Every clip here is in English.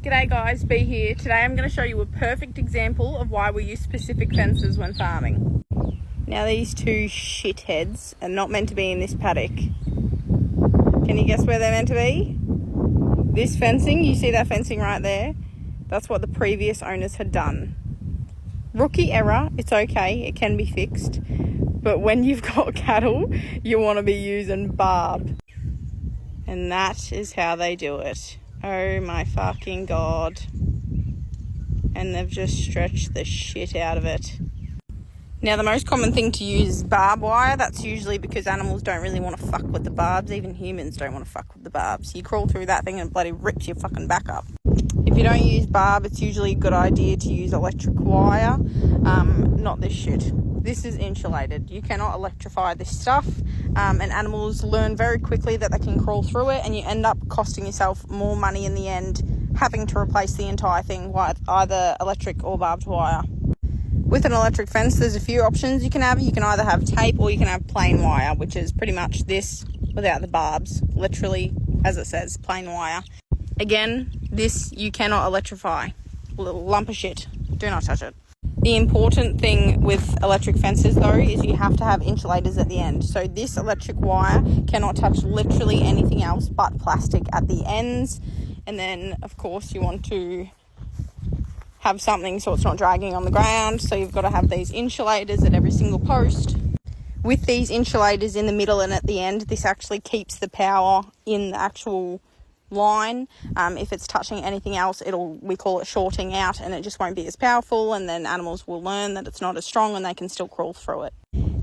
G'day guys, B here. Today I'm going to show you a perfect example of why we use specific fences when farming. Now these two shitheads are not meant to be in this paddock. Can you guess where they're meant to be? This fencing, you see that fencing right there? That's what the previous owners had done. Rookie error, it's okay, it can be fixed. But when you've got cattle, you want to be using barb. And that is how they do it. Oh my fucking god. And they've just stretched the shit out of it. Now the most common thing to use is barbed wire. That's usually because animals don't really want to fuck with the barbs. Even humans don't want to fuck with the barbs. You crawl through that thing and it bloody rips your fucking back up. If you don't use barb, it's usually a good idea to use electric wire. Not this shit. This is insulated. You cannot electrify this stuff. And animals learn very quickly that they can crawl through it, and you end up costing yourself more money in the end, having to replace the entire thing with either electric or barbed wire. With an electric fence, there's a few options you can have. You can either have tape or you can have plain wire, which is pretty much this without the barbs. Literally, as it says, plain wire. Again, this you cannot electrify. Little lump of shit. Do not touch it. The important thing with electric fences though is you have to have insulators at the end. So this electric wire cannot touch literally anything else but plastic at the ends. And then of course you want to have something so it's not dragging on the ground. So you've got to have these insulators at every single post. With these insulators in the middle and at the end, this actually keeps the power in the actual line. If it's touching anything else, we call it shorting out, and it just won't be as powerful, and then animals will learn that it's not as strong and they can still crawl through it.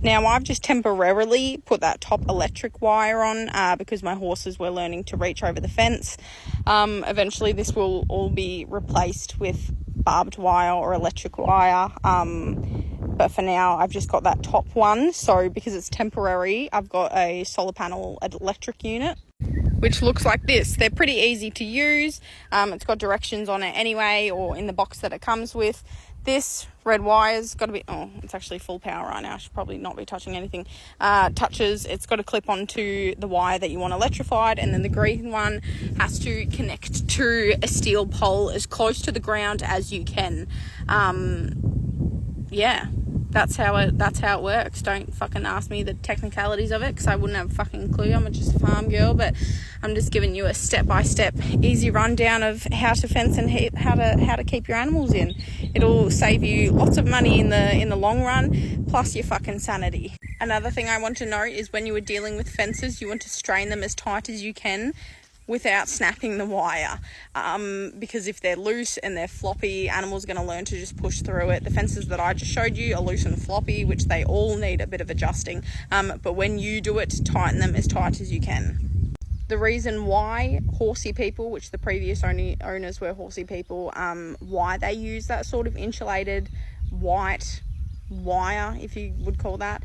Now I've just temporarily put that top electric wire on because my horses were learning to reach over the fence. Eventually this will all be replaced with barbed wire or electric wire, but for now I've just got that top one. So because it's temporary, I've got a solar panel electric unit which looks like this. They're pretty easy to use. It's got directions on it anyway, or in the box that it comes with. This red wire's got to be, it's actually full power right now. I should probably not be touching anything. It's got to clip onto the wire that you want electrified, and then the green one has to connect to a steel pole as close to the ground as you can. Yeah. That's how it works. Don't fucking ask me the technicalities of it because I wouldn't have a fucking clue. I'm just a farm girl, but I'm just giving you a step-by-step easy rundown of how to fence and how to keep your animals in. It'll save you lots of money in the long run, plus your fucking sanity. Another thing I want to note is when you are dealing with fences, you want to strain them as tight as you can without snapping the wire, because if they're loose and they're floppy, animals are going to learn to just push through it. The fences that I just showed you are loose and floppy, which they all need a bit of adjusting, but when you do it, tighten them as tight as you can. The reason why horsey people, which the previous owners were horsey people, why they use that sort of insulated white wire, if you would call that,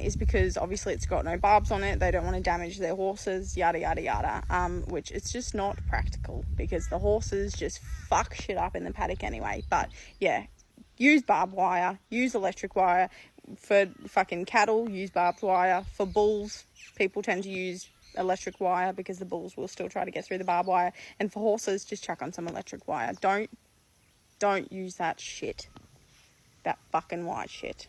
is because obviously it's got no barbs on it. They don't want to damage their horses, yada yada yada, which it's just not practical because the horses just fuck shit up in the paddock anyway. But yeah, use barbed wire, use electric wire. For fucking cattle, use barbed wire. For bulls, people tend to use electric wire because the bulls will still try to get through the barbed wire. And for horses, just chuck on some electric wire. Don't use that shit. That fucking white shit.